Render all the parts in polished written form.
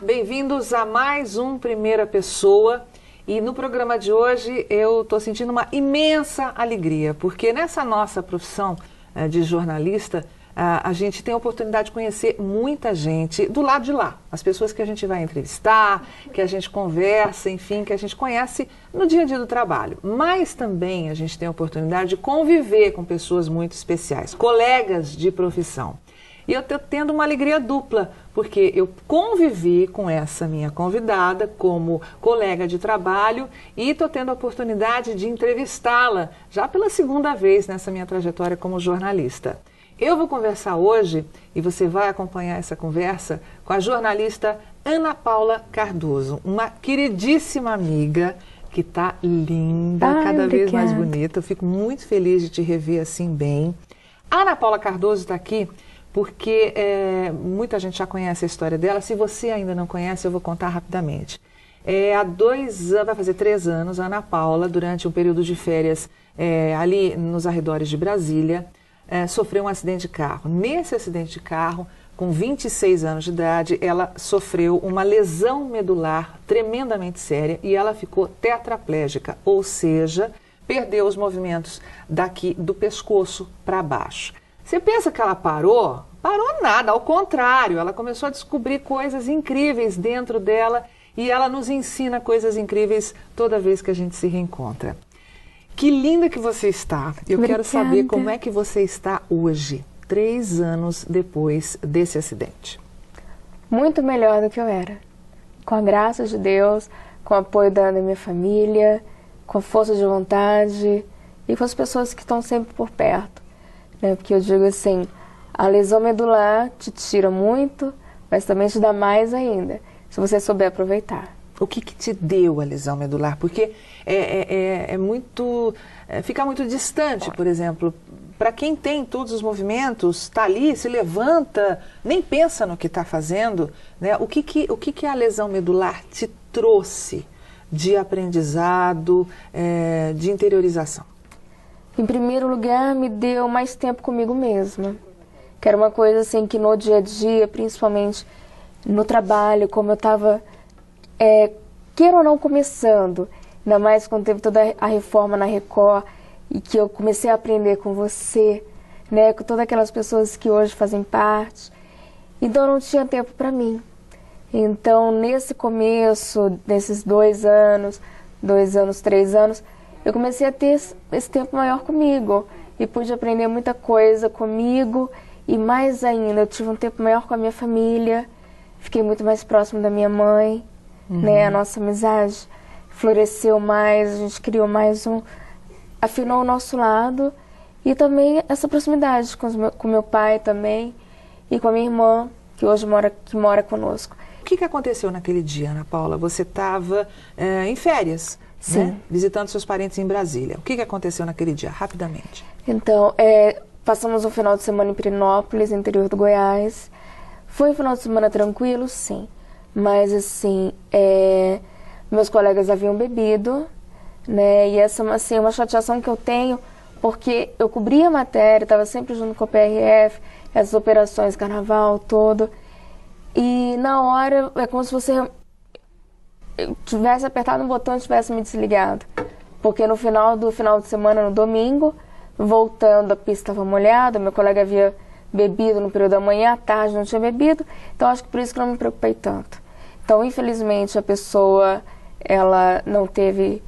bem-vindos a mais um Primeira Pessoa. E no programa de hoje eu estou sentindo uma imensa alegria, porque nessa nossa profissão de jornalista, a gente tem a oportunidade de conhecer muita gente do lado de lá. As pessoas que a gente vai entrevistar, que a gente conversa, enfim, que a gente conhece no dia a dia do trabalho. Mas também a gente tem a oportunidade de conviver com pessoas muito especiais, colegas de profissão. E eu estou tendo uma alegria dupla, porque eu convivi com essa minha convidada como colega de trabalho e estou tendo a oportunidade de entrevistá-la já pela segunda vez nessa minha trajetória como jornalista. Eu vou conversar hoje, e você vai acompanhar essa conversa, com a jornalista Ana Paula Cardoso, uma queridíssima amiga que está linda, cada vez mais bonita. Eu fico muito feliz de te rever assim bem. A Ana Paula Cardoso está aqui porque muita gente já conhece a história dela. Se você ainda não conhece, eu vou contar rapidamente. Há 2 anos, vai fazer 3 anos, a Ana Paula, durante um período de férias ali nos arredores de Brasília, sofreu um acidente de carro. Nesse acidente de carro, com 26 anos de idade, ela sofreu uma lesão medular tremendamente séria e ela ficou tetraplégica, ou seja, perdeu os movimentos daqui do pescoço para baixo. Você pensa que ela parou? Parou nada, ao contrário, ela começou a descobrir coisas incríveis dentro dela e ela nos ensina coisas incríveis toda vez que a gente se reencontra. Que linda que você está. Eu quero saber como é que você está hoje, 3 anos depois desse acidente. Muito melhor do que eu era. Com a graça de Deus, com o apoio da minha família, com a força de vontade e com as pessoas que estão sempre por perto. Porque eu digo assim, a lesão medular te tira muito, mas também te dá mais ainda, se você souber aproveitar. O que te deu a lesão medular? Porque fica muito distante, por exemplo. Para quem tem todos os movimentos, está ali, se levanta, nem pensa no que está fazendo, né? O que a lesão medular te trouxe de aprendizado, de interiorização? Em primeiro lugar, me deu mais tempo comigo mesma. Que era uma coisa assim que no dia a dia, principalmente no trabalho, como eu estava, queira ou não, começando, ainda mais quando teve toda a reforma na Record, e que eu comecei a aprender com você, né, com todas aquelas pessoas que hoje fazem parte. Então não tinha tempo para mim. Então nesse começo, nesses 2 anos, 3 anos, eu comecei a ter esse tempo maior comigo e pude aprender muita coisa comigo e mais ainda, eu tive um tempo maior com a minha família, fiquei muito mais próximo da minha mãe, né? A nossa amizade floresceu mais, a gente criou mais afinou o nosso lado e também essa proximidade com meu pai também e com a minha irmã, que hoje mora conosco. O que aconteceu naquele dia, Ana Paula? Você estava em férias, né? Visitando seus parentes em Brasília. O que aconteceu naquele dia, rapidamente? Então, passamos um final de semana em Pirenópolis, interior do Goiás. Foi um final de semana tranquilo, sim. Mas, assim, meus colegas haviam bebido, né? E essa assim, uma chateação que eu tenho, porque eu cobria a matéria, estava sempre junto com a PRF, essas operações, carnaval, todo. E na hora, é como se você tivesse apertado um botão e tivesse me desligado. Porque no final de semana, no domingo, voltando, a pista estava molhada, meu colega havia bebido no período da manhã, à tarde não tinha bebido, então acho que por isso que eu não me preocupei tanto. Então, infelizmente, a pessoa, ela não teve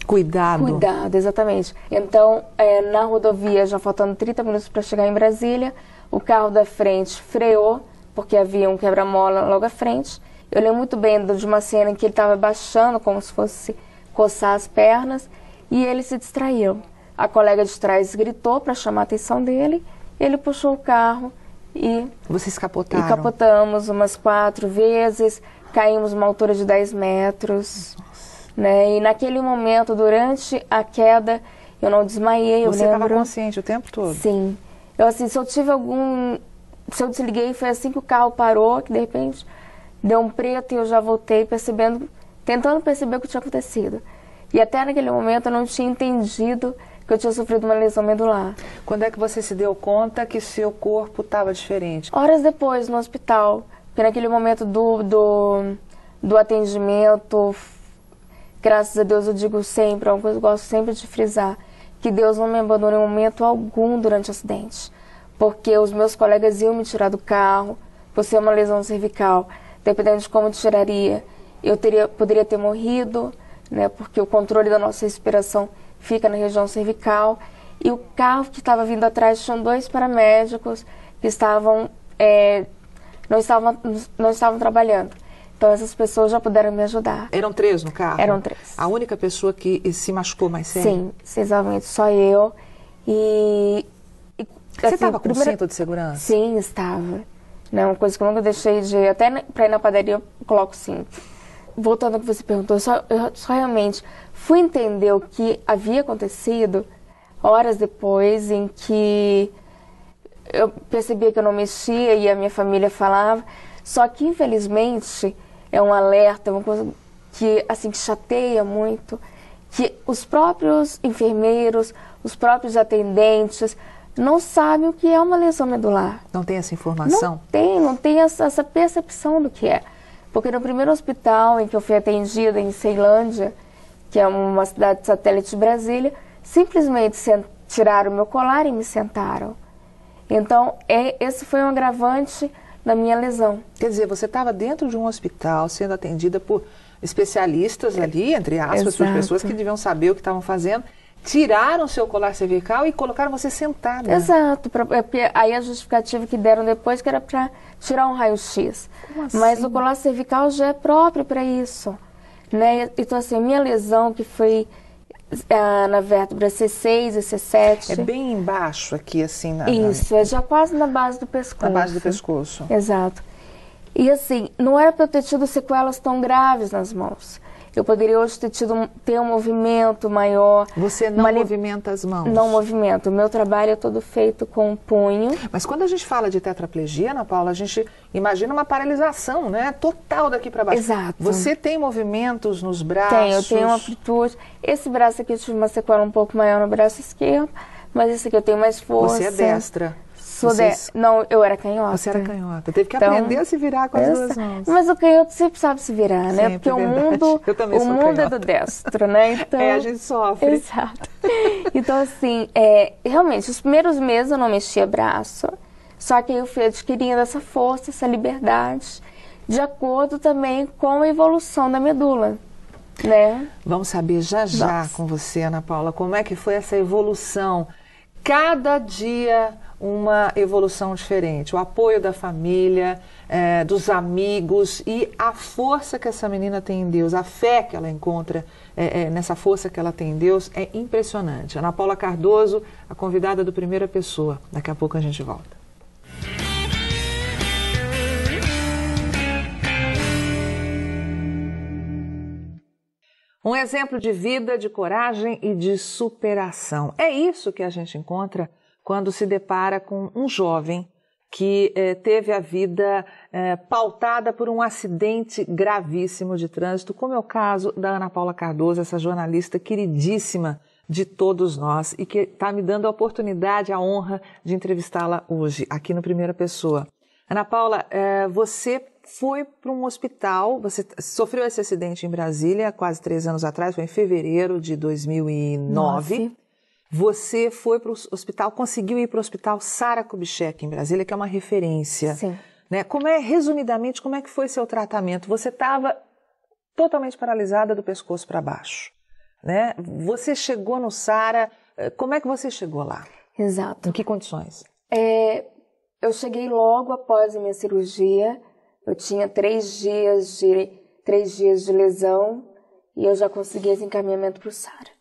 cuidado, exatamente. Então, na rodovia, já faltando 30 minutos para chegar em Brasília, o carro da frente freou, porque havia um quebra-mola logo à frente. Eu lembro muito bem de uma cena em que ele estava baixando, como se fosse coçar as pernas, e ele se distraiu. A colega de trás gritou para chamar a atenção dele, ele puxou o carro e... Vocês capotaram? E capotamos umas 4 vezes, caímos uma altura de 10 metros. Né? E naquele momento, durante a queda, eu não desmaiei, Você estava consciente o tempo todo? Sim. Eu, assim, se eu desliguei, foi assim que o carro parou, que de repente deu um preto e eu já voltei tentando perceber o que tinha acontecido. E até naquele momento eu não tinha entendido que eu tinha sofrido uma lesão medular. Quando é que você se deu conta que seu corpo estava diferente? Horas depois, no hospital, Porque naquele momento do atendimento, graças a Deus eu digo sempre, é uma coisa que eu gosto sempre de frisar, que Deus não me abandonou em momento algum durante o acidente. Porque os meus colegas iam me tirar do carro, por ser uma lesão cervical, dependendo de como tiraria, poderia ter morrido, né, porque o controle da nossa respiração fica na região cervical. E o carro que estava vindo atrás tinham 2 paramédicos que não estavam trabalhando. Então essas pessoas já puderam me ajudar. Eram 3 no carro? Eram 3. A única pessoa que se machucou mais sério? Sim, exatamente, só eu. Você estava com cinto de segurança? Sim, estava. Né, uma coisa que eu nunca deixei de... Até para ir na padaria eu coloco cinto. Voltando ao que você perguntou, eu só realmente fui entender o que havia acontecido horas depois, em que eu percebia que eu não mexia e a minha família falava. Só que, infelizmente, é um alerta, uma coisa que, assim, que chateia muito, que os próprios enfermeiros, os próprios atendentes não sabem o que é uma lesão medular. Não tem essa informação? Não tem essa percepção do que é. Porque no primeiro hospital em que eu fui atendida, em Ceilândia, que é uma cidade satélite de Brasília, simplesmente tiraram o meu colar e me sentaram. Então, esse foi um agravante da minha lesão. Quer dizer, você estava dentro de um hospital sendo atendida por especialistas ali, entre aspas, por pessoas que deviam saber o que estavam fazendo, tiraram seu colar cervical e colocaram você sentada. Exato. Aí a justificativa que deram depois que era para tirar um raio-x. Mas o colar cervical já é próprio para isso. Né? Então, assim, minha lesão, que foi na vértebra C6 e C7... É bem embaixo aqui, assim... Isso, é já quase na base do pescoço. Na base do pescoço. Exato. E, assim, não era para eu ter tido sequelas tão graves nas mãos. Eu poderia hoje ter um movimento maior. Você não movimenta as mãos? Não movimento. O meu trabalho é todo feito com o punho. Mas quando a gente fala de tetraplegia, Ana Paula, a gente imagina uma paralisação, né? Total daqui para baixo. Exato. Você tem movimentos nos braços? Eu tenho uma amplitude. Esse braço aqui eu tive uma sequela um pouco maior no braço esquerdo, mas esse aqui eu tenho mais força. Você é destra? Não, eu era canhota. Você era canhota. Teve que aprender a se virar com as 2 mãos. Mas o canhoto sempre sabe se virar, né? Sempre, porque o mundo é do destro, né? Então, a gente sofre. Exato. Então, assim, realmente, os primeiros meses eu não mexia braço, só que aí eu fui adquirindo essa força, essa liberdade, de acordo também com a evolução da medula, né? Vamos saber já com você, Ana Paula, como é que foi essa evolução. Cada dia uma evolução diferente, o apoio da família, dos amigos e a força que essa menina tem em Deus, a fé que ela encontra nessa força que ela tem em Deus é impressionante. Ana Paula Cardoso, a convidada do Primeira Pessoa. Daqui a pouco a gente volta. Um exemplo de vida, de coragem e de superação. É isso que a gente encontra quando se depara com um jovem que teve a vida pautada por um acidente gravíssimo de trânsito, como é o caso da Ana Paula Cardoso, essa jornalista queridíssima de todos nós e que está me dando a oportunidade, a honra de entrevistá-la hoje, aqui no Primeira Pessoa. Ana Paula, você foi para um hospital, você sofreu esse acidente em Brasília quase 3 anos atrás, foi em fevereiro de 2009. Nossa. Você foi para o hospital, conseguiu ir para o hospital Sara Kubitschek em Brasília, que é uma referência. Sim. Né? Resumidamente, como é que foi seu tratamento? Você estava totalmente paralisada do pescoço para baixo. Né? Você chegou no Sara, como é que você chegou lá? Exato. Em que condições? Eu cheguei logo após a minha cirurgia. Eu tinha 3 dias de lesão e eu já consegui esse encaminhamento para o Sara.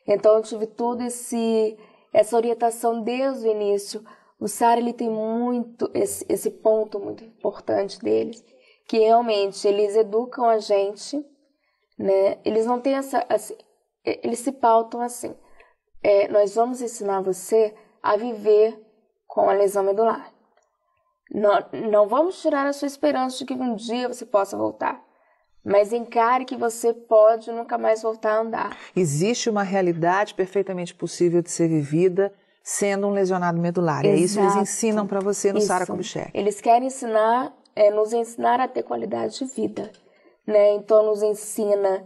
Então eu tive toda essa orientação desde o início. O Sara, ele tem muito esse ponto muito importante deles, que realmente eles educam a gente, né? Eles não têm eles se pautam assim. Nós vamos ensinar você a viver com a lesão medular. Não vamos tirar a sua esperança de que um dia você possa voltar, mas encare que você pode nunca mais voltar a andar. Existe uma realidade perfeitamente possível de ser vivida sendo um lesionado medular. Exato. É isso que eles ensinam para você no Sara Kubitschek. Eles querem ensinar nos ensinar a ter qualidade de vida, né? Então, nos ensina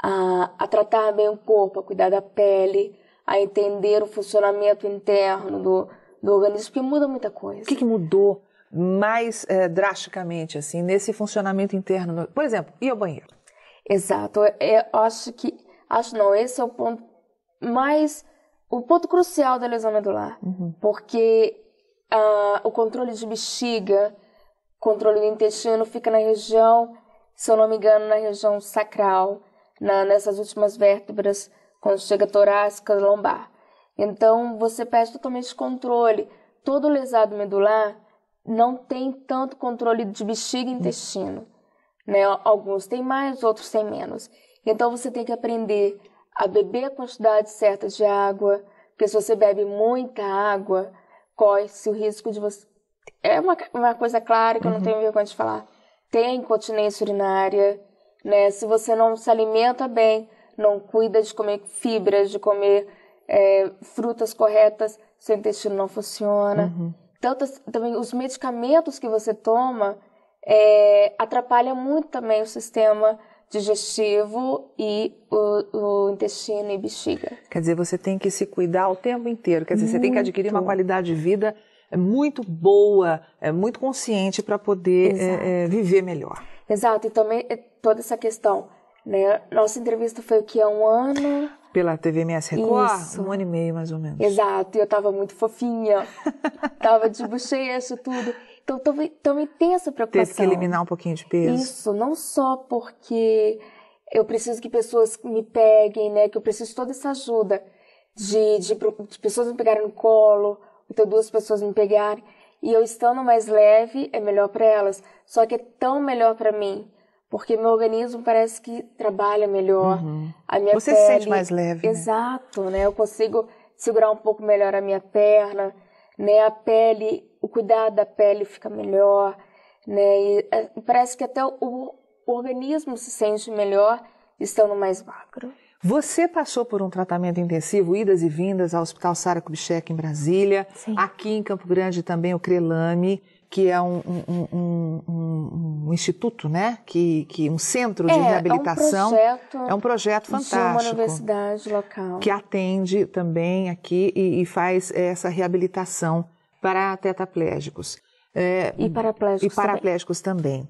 a tratar bem o corpo, a cuidar da pele, a entender o funcionamento interno do organismo, porque muda muita coisa. O que mudou mais drasticamente, assim, nesse funcionamento interno? Por exemplo, ir ao banheiro. Exato. Esse é o ponto o ponto crucial da lesão medular. Porque o controle de bexiga, controle do intestino fica na região, se eu não me engano, na região sacral, nessas últimas vértebras, quando chega torácica, lombar. Então, você perde totalmente controle. Todo lesado medular não tem tanto controle de bexiga e intestino, né? Alguns têm mais, outros têm menos. Então, você tem que aprender a beber a quantidade certa de água, porque se você bebe muita água, corre-se o risco de você... É uma coisa clara que eu não tenho vergonha de falar. Tem incontinência urinária, né? Se você não se alimenta bem, não cuida de comer fibras, de comer frutas corretas, seu intestino não funciona. Então, também os medicamentos que você toma atrapalham muito também o sistema digestivo e o intestino e bexiga. Quer dizer, você tem que se cuidar o tempo inteiro. Quer dizer, você tem que adquirir uma qualidade de vida muito boa, muito consciente para poder viver melhor. Exato. E também toda essa questão, né? Nossa entrevista foi o que? Há um ano? Pela TVMS Record? Isso. 1 ano e meio, mais ou menos. Exato. E eu tava muito fofinha. Tava de bochecha, tudo. Então, também tem essa preocupação. Teve que eliminar um pouquinho de peso. Isso, não só porque eu preciso que pessoas me peguem, né? Que eu preciso de toda essa ajuda de pessoas me pegarem no colo, então 2 pessoas me pegarem. E eu estando mais leve é melhor para elas. Só que é tão melhor para mim, porque meu organismo parece que trabalha melhor. A minha Você pele, se sente mais leve, né? Exato, né? Eu consigo segurar um pouco melhor a minha perna, né? A pele, o cuidado da pele fica melhor, né? E parece que até o organismo se sente melhor estando mais magro. Você passou por um tratamento intensivo, idas e vindas ao Hospital Sara Kubitschek em Brasília. Sim. Aqui em Campo Grande também o CRELAME, que é um instituto, né? Um centro de reabilitação. É um projeto fantástico. De uma universidade local. Que atende também aqui e faz essa reabilitação para tetraplégicos. E paraplégicos também.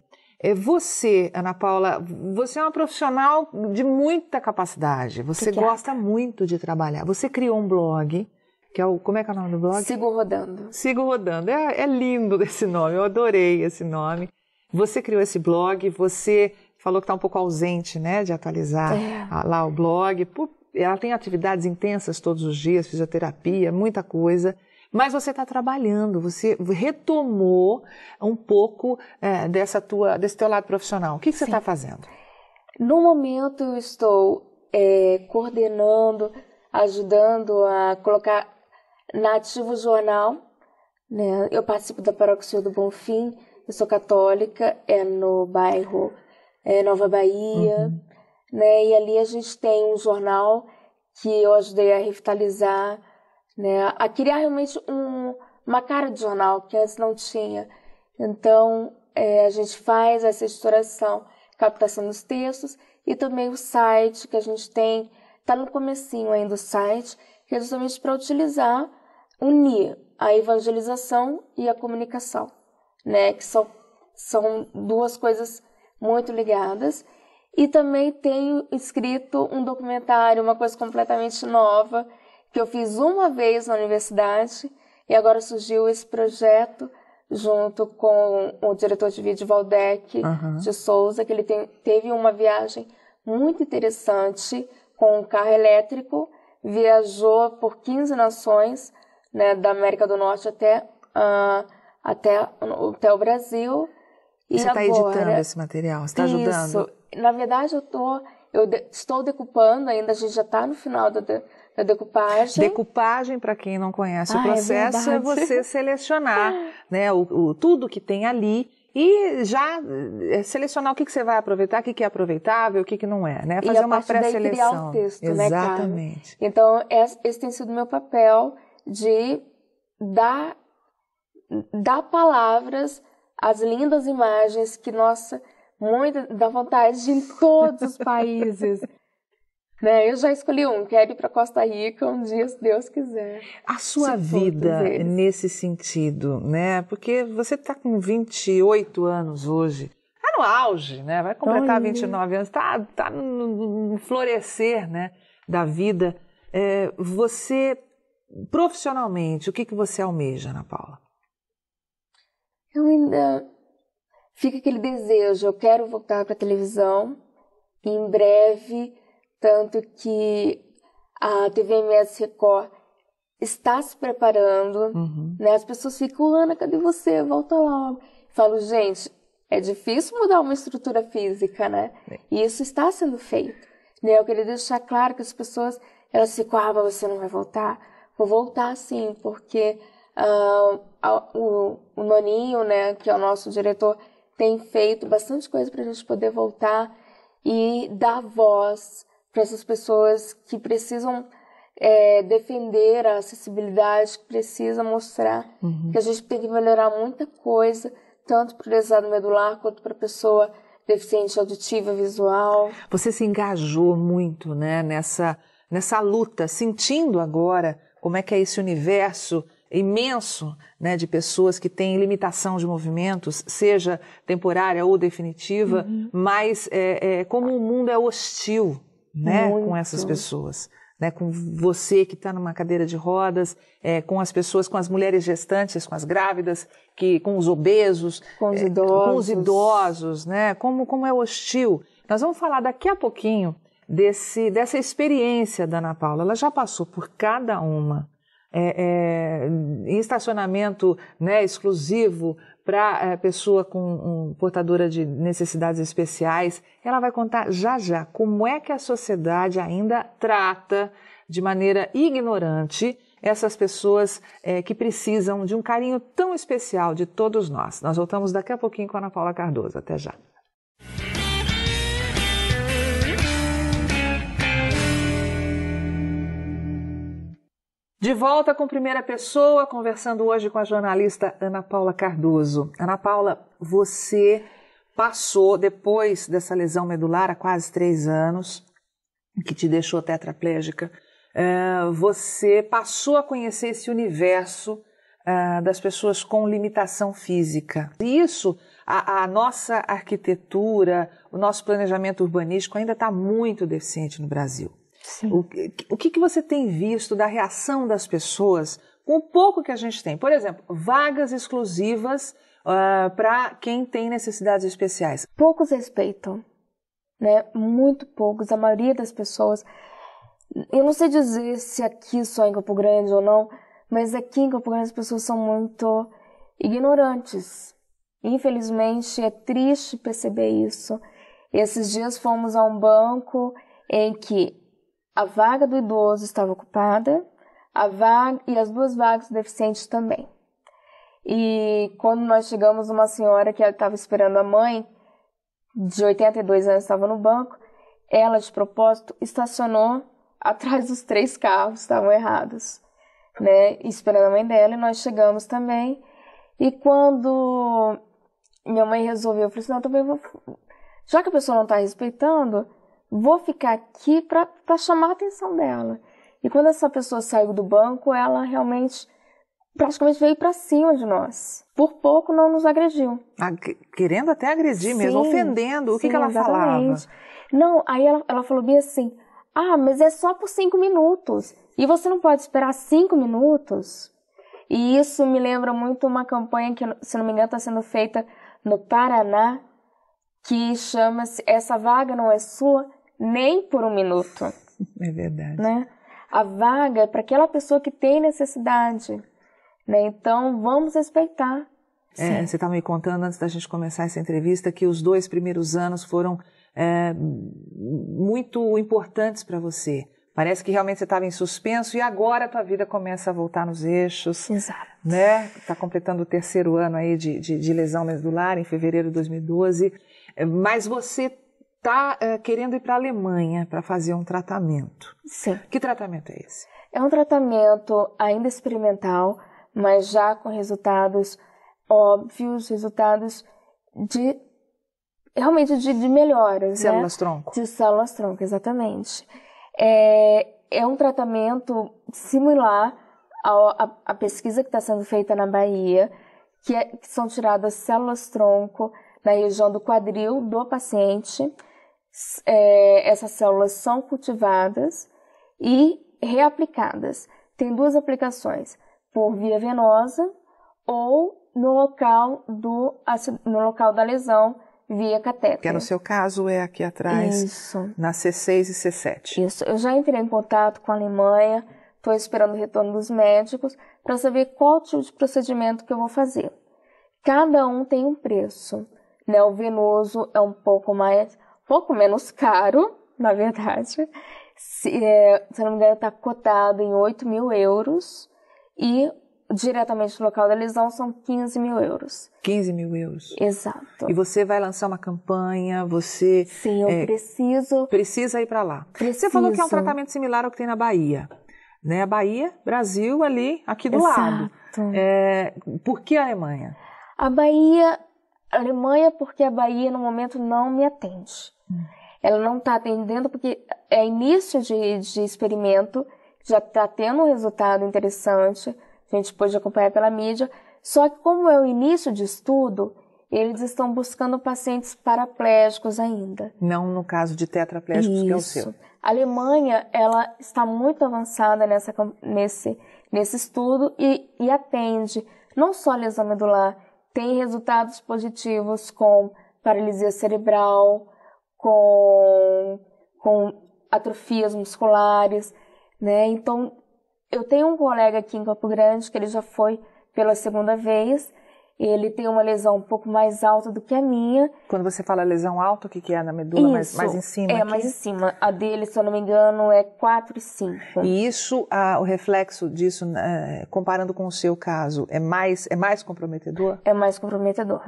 Você, Ana Paula, você é uma profissional de muita capacidade. Você gosta muito de trabalhar. Você criou um blog, que é como é que é o nome do blog? Sigo Rodando. Sigo Rodando. É lindo esse nome, eu adorei esse nome. Você criou esse blog, você falou que está um pouco ausente, né, de atualizar lá o blog. Ela tem atividades intensas todos os dias, fisioterapia, muita coisa. Mas você está trabalhando, você retomou um pouco desse teu lado profissional. O que você está fazendo? No momento eu estou coordenando, ajudando a colocar na Ativo Jornal, né? Eu participo da Paróquia Senhor do Bonfim, eu sou católica, no bairro Nova Bahia, né? E ali a gente tem um jornal que eu ajudei a revitalizar, né, a criar realmente uma cara de jornal que antes não tinha. Então, a gente faz essa editoração, captação dos textos e também o site que a gente tem, está no comecinho ainda o site, que é justamente para unir a evangelização e a comunicação, né, que são 2 coisas muito ligadas. E também tenho escrito um documentário, uma coisa completamente nova, que eu fiz uma vez na universidade e agora surgiu esse projeto junto com o diretor de vídeo Valdec de Souza, que ele teve uma viagem muito interessante com um carro elétrico, viajou por 15 nações, né, da América do Norte até o Brasil. E você está editando esse material? Você está ajudando? Isso. Na verdade, eu estou decupando ainda, a gente já está no final da decupagem. Decupagem, para quem não conhece o processo, é você selecionar, né, tudo que tem ali e já selecionar o que você vai aproveitar, o que é aproveitável, o que não é, né? Fazer uma pré-seleção. Criar o texto, exatamente. Né, então, esse tem sido o meu papel de dar palavras as lindas imagens que, nossa, muita dá vontade de ir em todos os países. Né? Eu já escolhi quero ir para Costa Rica um dia, se Deus quiser. A sua vida nesse sentido, né? Porque você está com 28 anos hoje, está no auge, né? Vai completar 29 anos, está no florescer, né, da vida. Você, profissionalmente, o que você almeja, Ana Paula? Eu ainda... Fica aquele desejo, eu quero voltar para a televisão em breve, tanto que a TVMS Record está se preparando, né? As pessoas ficam, Ana, cadê você? Volta logo. Falo, gente, é difícil mudar uma estrutura física, né? E isso está sendo feito. Né? Eu queria deixar claro que as pessoas, elas ficam, mas você não vai voltar? Vou voltar sim, porque o Noninho, né, que é o nosso diretor, tem feito bastante coisa para a gente poder voltar e dar voz para essas pessoas que precisam defender a acessibilidade, que precisam mostrar que a gente tem que melhorar muita coisa, tanto para o lesado medular quanto para a pessoa deficiente auditiva, visual. Você se engajou muito, né, nessa luta, sentindo agora como é que é esse universo imenso, né, de pessoas que têm limitação de movimentos, seja temporária ou definitiva, mas como o mundo é hostil, né, com essas pessoas, né, com você que está numa cadeira de rodas, com as pessoas, com as mulheres gestantes, com as grávidas, com os obesos, com os idosos, né, como é hostil. Nós vamos falar daqui a pouquinho dessa experiência da Ana Paula. Ela já passou por cada uma. Em estacionamento, né, exclusivo para pessoa com portadora de necessidades especiais. Ela vai contar já como é que a sociedade ainda trata de maneira ignorante essas pessoas que precisam de um carinho tão especial de todos nós. Nós voltamos daqui a pouquinho com a Ana Paula Cardoso. Até já. De volta com Primeira Pessoa, conversando hoje com a jornalista Ana Paula Cardoso. Ana Paula, você passou, depois dessa lesão medular, há quase 3 anos, que te deixou tetraplégica, você passou a conhecer esse universo das pessoas com limitação física. E isso, a nossa arquitetura, o nosso planejamento urbanístico ainda está muito deficiente no Brasil. O que você tem visto da reação das pessoas com o pouco que a gente tem? Por exemplo, vagas exclusivas para quem tem necessidades especiais. Poucos respeitam, né? Muito poucos. A maioria das pessoas, eu não sei dizer se aqui só em Campo Grande ou não, mas aqui em Campo Grande as pessoas são muito ignorantes. Infelizmente, é triste perceber isso. Esses dias fomos a um banco em que a vaga do idoso estava ocupada, e as 2 vagas deficientes também. E quando nós chegamos, uma senhora que estava esperando a mãe, de 82 anos, estava no banco, ela, de propósito, estacionou atrás dos 3 carros, estavam errados, né? Esperando a mãe dela, e nós chegamos também. E quando minha mãe resolveu, eu falei assim, não, também vou... Já que a pessoa não está respeitando, vou ficar aqui para chamar a atenção dela. E quando essa pessoa saiu do banco, ela realmente, praticamente veio para cima de nós. Por pouco não nos agrediu. Querendo até agredir mesmo, ofendendo. O que ela exatamente. falava? Não, aí ela falou bem assim, mas é só por 5 minutos. E você não pode esperar 5 minutos? E isso me lembra muito uma campanha que, se não me engano, está sendo feita no Paraná, que chama-se Essa Vaga Não É Sua, Nem por 1 minuto. É verdade. Né? A vaga é para aquela pessoa que tem necessidade. Né? Então, vamos respeitar. Você estava me contando, antes da gente começar essa entrevista, que os 2 primeiros anos foram muito importantes para você. Parece que realmente você estava em suspenso e agora a tua vida começa a voltar nos eixos. Exato. Né? Está completando o 3º ano aí de lesão medular, em fevereiro de 2012. Mas você está querendo ir para a Alemanha para fazer um tratamento. Sim. Que tratamento é esse? É um tratamento ainda experimental, mas já com resultados óbvios resultados realmente de melhoras. Células-tronco. De células-tronco, exatamente. É um tratamento similar à pesquisa que está sendo feita na Bahia, que são tiradas células-tronco na região do quadril do paciente. Essas células são cultivadas e reaplicadas. Tem 2 aplicações, por via venosa ou no local da lesão, via catéter. Que no seu caso é aqui atrás, Isso. Na C6 e C7. Isso. Eu já entrei em contato com a Alemanha, estou esperando o retorno dos médicos para saber qual tipo de procedimento que eu vou fazer. Cada um tem um preço, né? O venoso é um pouco menos caro, na verdade. Se não me engano, está cotado em 8.000 euros e diretamente no local da lesão são 15.000 euros. 15.000 euros. Exato. E você vai lançar uma campanha, você... Sim, eu preciso... Precisa ir para lá. Preciso. Você falou que é um tratamento similar ao que tem na Bahia. Né? A Bahia, Brasil, ali, aqui do Exato. lado. Por que a Alemanha? A Alemanha, porque a Bahia, no momento, não me atende. Ela não está atendendo porque é início de experimento, já está tendo um resultado interessante, a gente pôde acompanhar pela mídia, só que como é o início de estudo, eles estão buscando pacientes paraplégicos ainda. Não no caso de tetraplégicos, que é o seu. A Alemanha, ela está muito avançada nesse estudo e atende não só lesão medular, tem resultados positivos com paralisia cerebral, com atrofias musculares, né? Então, eu tenho um colega aqui em Campo Grande que ele já foi pela 2ª vez. Ele tem uma lesão um pouco mais alta do que a minha. Quando você fala lesão alta, o que é na medula? Mais em cima? É, aqui? mais em cima. A dele, se eu não me engano, é 4 e 5. E isso, o reflexo disso, comparando com o seu caso, é mais comprometedor? É mais comprometedor,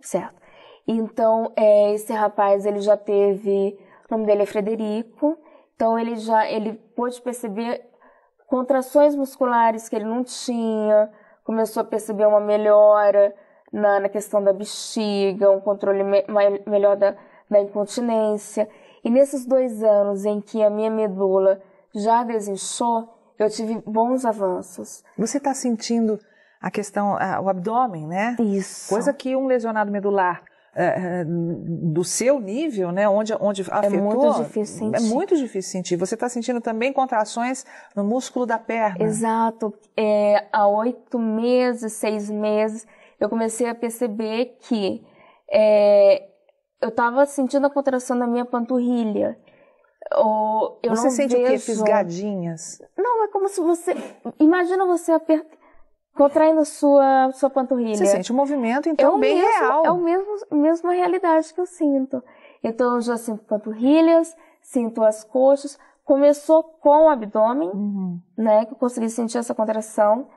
certo. Então, esse rapaz, ele já teve... O nome dele é Frederico. Então, ele pôde perceber contrações musculares que ele não tinha, começou a perceber uma melhora na questão da bexiga, um controle melhor da incontinência. E nesses 2 anos em que a minha medula já desinchou, eu tive bons avanços. Você está sentindo a questão, o abdômen, né? Isso. Coisa que um lesionado medular do seu nível, né, onde afetou, é muito difícil sentir. É muito difícil sentir. Você está sentindo também contrações no músculo da perna. Exato. Há 8 meses, 6 meses, eu comecei a perceber que eu estava sentindo a contração da minha panturrilha. Você sente o quê? Fisgadinhas? Não, é como se você... Imagina você contraindo sua panturrilha. Você sente um movimento, então, bem real. É a mesma realidade que eu sinto. Então, eu já sinto panturrilhas, sinto as coxas. Começou com o abdômen, né, que eu consegui sentir essa contração.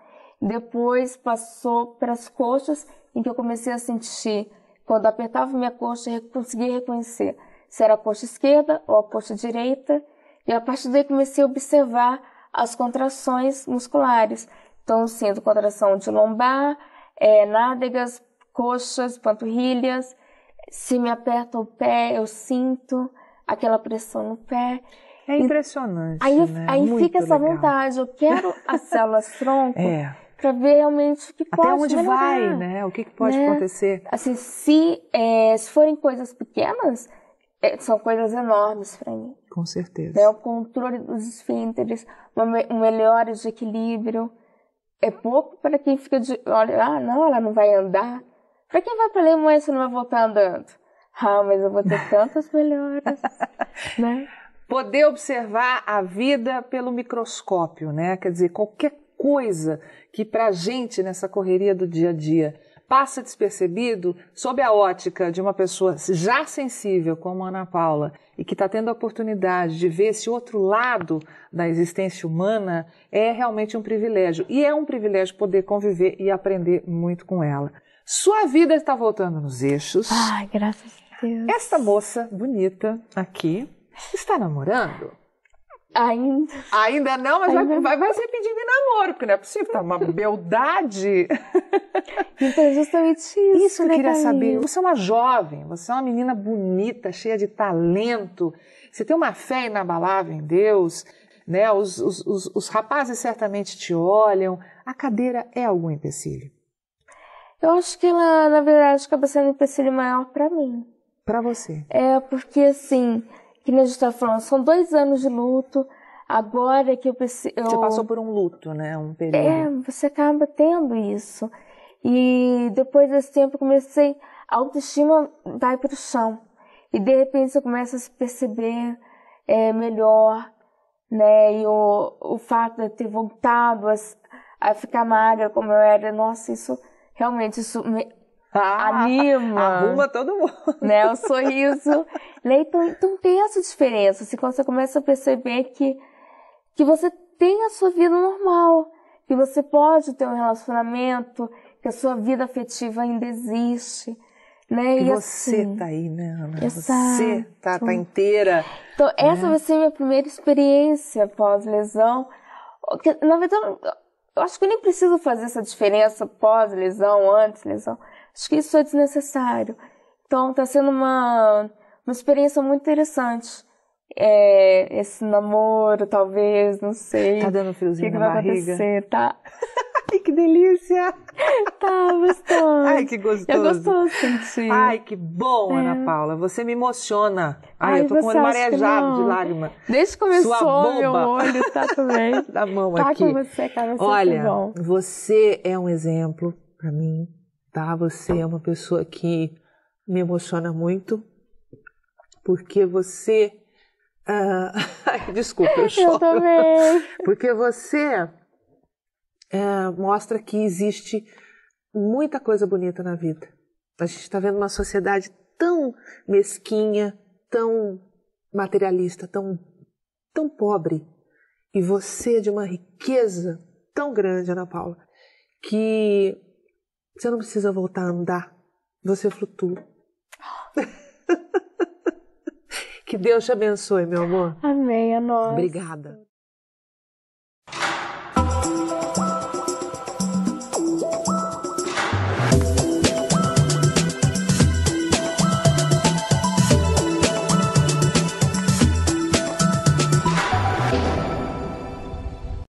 Depois passou para as coxas, em que eu comecei a sentir, quando eu apertava minha coxa, eu conseguia reconhecer se era a coxa esquerda ou a coxa direita. E a partir daí comecei a observar as contrações musculares. Então, eu sinto contração de lombar, nádegas, coxas, panturrilhas. Se me aperta o pé, eu sinto aquela pressão no pé. É impressionante, Aí Muito fica essa legal. vontade. Eu quero as células-tronco para ver realmente o que Até pode onde melhorar. vai, né? O que pode acontecer. Assim, se forem coisas pequenas, são coisas enormes para mim. Com certeza. Né? O controle dos esfínteres, um melhor de equilíbrio. É pouco para quem fica olha, não, ela não vai andar. Para quem vai para a Alemanha, você não vai voltar andando. Mas eu vou ter tantas melhoras, né? Poder observar a vida pelo microscópio, né? Quer dizer, qualquer coisa que para a gente, nessa correria do dia a dia, passa despercebido, sob a ótica de uma pessoa já sensível como a Ana Paula e que está tendo a oportunidade de ver esse outro lado da existência humana, é realmente um privilégio. E é um privilégio poder conviver e aprender muito com ela. Sua vida está voltando nos eixos. Ai, graças a Deus. Esta moça bonita aqui está namorando? Ainda. Ainda não, mas Ainda vai ser pedido em namoro, porque não é possível, tá uma beldade. Então, é justamente isso, Que eu né, queria Camila? saber. Você é uma jovem, você é uma menina bonita, cheia de talento. Você tem uma fé inabalável em Deus, né? Os rapazes certamente te olham. A cadeira é algum empecilho? Eu acho que ela, na verdade, acaba sendo um empecilho maior pra mim. Pra você. É porque, assim, que nem a gente tá falando, são 2 anos de luto. Agora que eu preciso. Você passou por um luto, né? Um período. É, você acaba tendo isso. E depois desse tempo eu comecei, a autoestima vai pro chão. E de repente você começa a se perceber melhor, né? E o fato de eu ter voltado a ficar magra como eu era, nossa, isso realmente me anima. Arruma todo mundo. Né? O sorriso. Né? Então tem essa diferença. Assim, quando você começa a perceber que você tem a sua vida normal, que você pode ter um relacionamento, que a sua vida afetiva ainda existe, né? E você assim, tá aí, né, Ana? Exato. Você tá inteira. Então, essa vai ser a minha primeira experiência pós-lesão. Na verdade, eu acho que eu nem preciso fazer essa diferença pós-lesão, antes-lesão. Acho que isso é desnecessário. Então, tá sendo uma experiência muito interessante. Esse namoro, talvez, não sei. Tá dando friozinho na vai barriga? Acontecer, tá? Ai, que delícia! Tá bastante. Ai, que gostoso. É gostoso sentir. Ai, que bom, Ana Paula. Você me emociona. Ai, eu tô com o você olho acha que marejado não? de lágrima. Desde que começou, Sua boba. meu olho tá também. Da mão Tá aqui. com você, cara. Olha, bom. você é um exemplo pra mim, tá? Você é uma pessoa que me emociona muito, porque você... Ai, desculpa, eu choro. Eu também. Porque você mostra que existe muita coisa bonita na vida. A gente está vendo uma sociedade tão mesquinha, tão materialista, tão pobre. E você é de uma riqueza tão grande, Ana Paula, que você não precisa voltar a andar. Você flutua. Que Deus te abençoe, meu amor. Amém, é nóis. Obrigada.